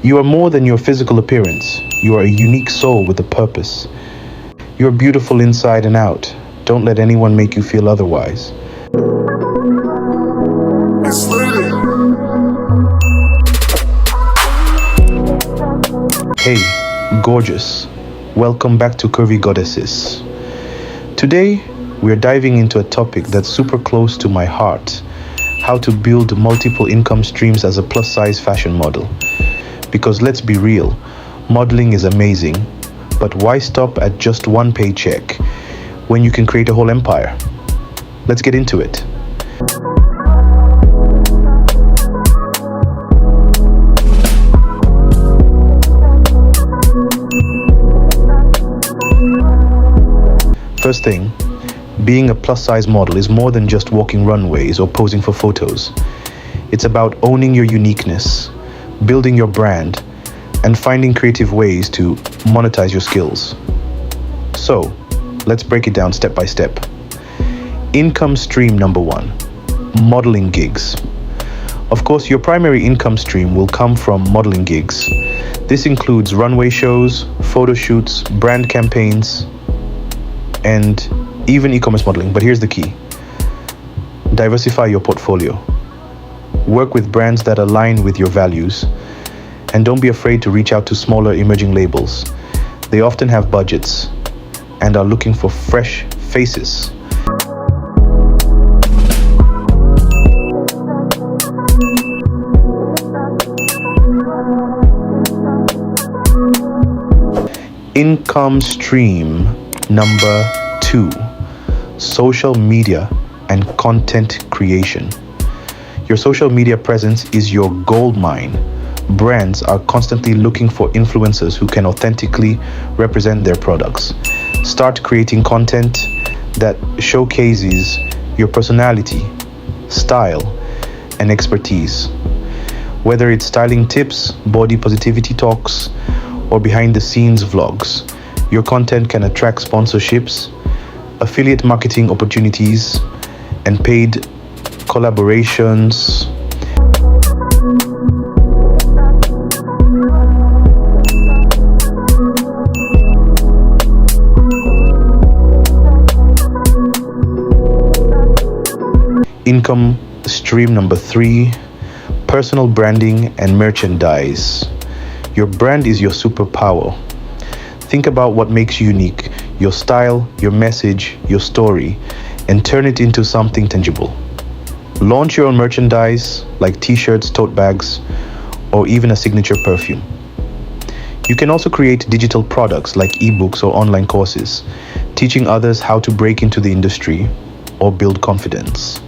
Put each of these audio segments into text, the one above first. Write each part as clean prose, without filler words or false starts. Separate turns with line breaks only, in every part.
You are more than your physical appearance. You are a unique soul with a purpose. You are beautiful inside and out. Don't let anyone make you feel otherwise. Hey, gorgeous. Welcome back to CurvyGoddesses. Today, we are diving into a topic that's super close to my heart: how to build multiple income streams as a plus-size fashion model. Because let's be real, modeling is amazing, but why stop at just one paycheck when you can create a whole empire? Let's get into it. First thing, being a plus-size model is more than just walking runways or posing for photos. It's about owning your uniqueness, building your brand, and finding creative ways to monetize your skills. So, let's break it down step by step. Income stream number 1, modeling gigs. Of course, your primary income stream will come from modeling gigs. This includes runway shows, photo shoots, brand campaigns, and even e-commerce modeling. But here's the key: diversify your portfolio. Work with brands that align with your values, and don't be afraid to reach out to smaller emerging labels. They often have budgets and are looking for fresh faces. Income stream number 2, social media and content creation. Your social media presence is your gold mine. Brands are constantly looking for influencers who can authentically represent their products. Start creating content that showcases your personality, style, and expertise. Whether it's styling tips, body positivity talks, or behind-the-scenes vlogs, your content can attract sponsorships, affiliate marketing opportunities, and paid collaborations. Income stream number 3, personal branding and merchandise. Your brand is your superpower. Think about what makes you unique, your style, your message, your story, and turn it into something tangible. Launch your own merchandise like t-shirts, tote bags, or even a signature perfume. You can also create digital products like ebooks or online courses, teaching others how to break into the industry or build confidence.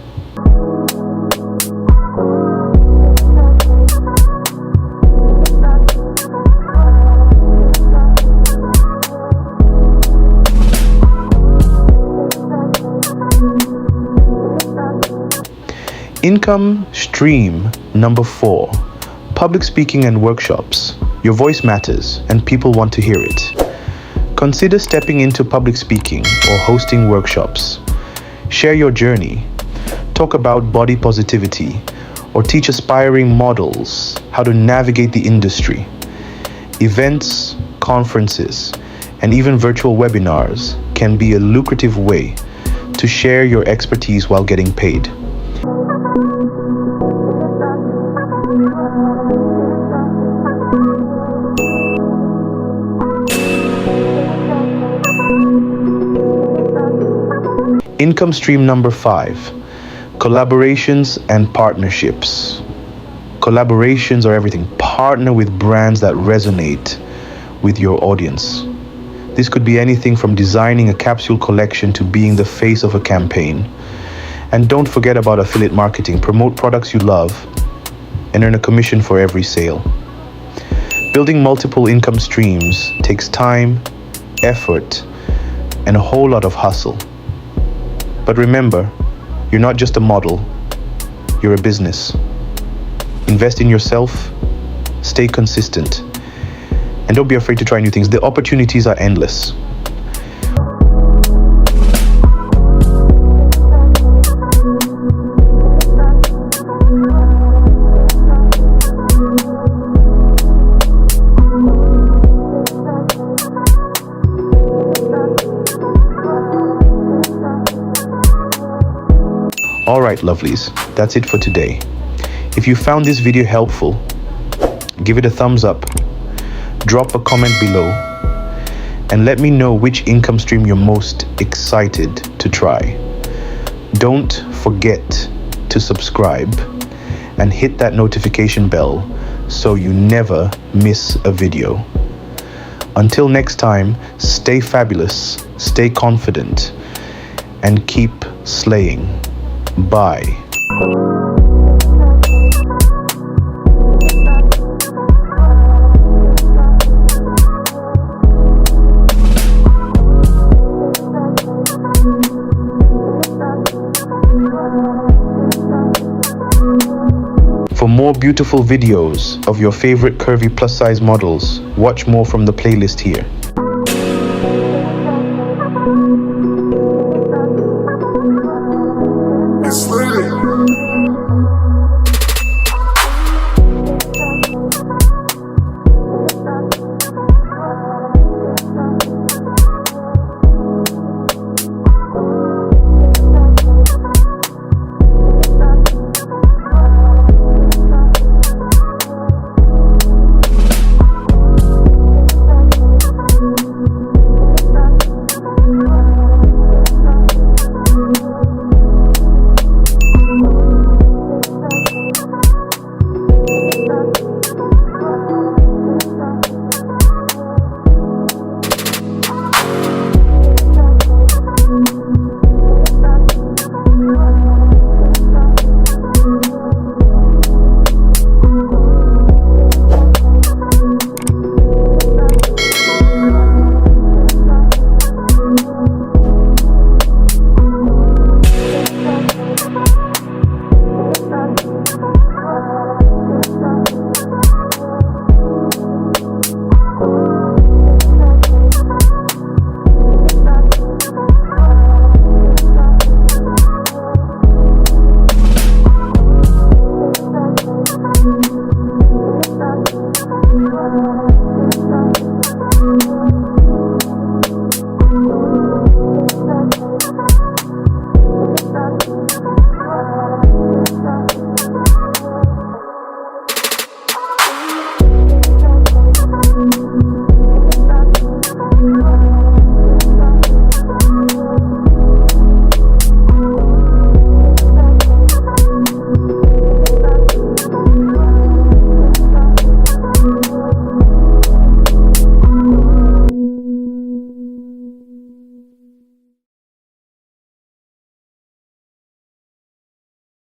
Income stream number 4, public speaking and workshops. Your voice matters and people want to hear it. Consider stepping into public speaking or hosting workshops. Share your journey. Talk about body positivity or teach aspiring models how to navigate the industry. Events, conferences, and even virtual webinars can be a lucrative way to share your expertise while getting paid. Income stream number 5, collaborations and partnerships. Collaborations are everything. Partner with brands that resonate with your audience. This could be anything from designing a capsule collection to being the face of a campaign. And don't forget about affiliate marketing. Promote products you love and earn a commission for every sale. Building multiple income streams takes time, effort, and a whole lot of hustle. But remember, you're not just a model, you're a business. Invest in yourself, stay consistent, and don't be afraid to try new things. The opportunities are endless. Alright lovelies, that's it for today. If you found this video helpful, give it a thumbs up, drop a comment below, and let me know which income stream you're most excited to try. Don't forget to subscribe and hit that notification bell so you never miss a video. Until next time, stay fabulous, stay confident, and keep slaying. Bye. For more beautiful videos of your favorite curvy plus size models, watch more from the playlist here.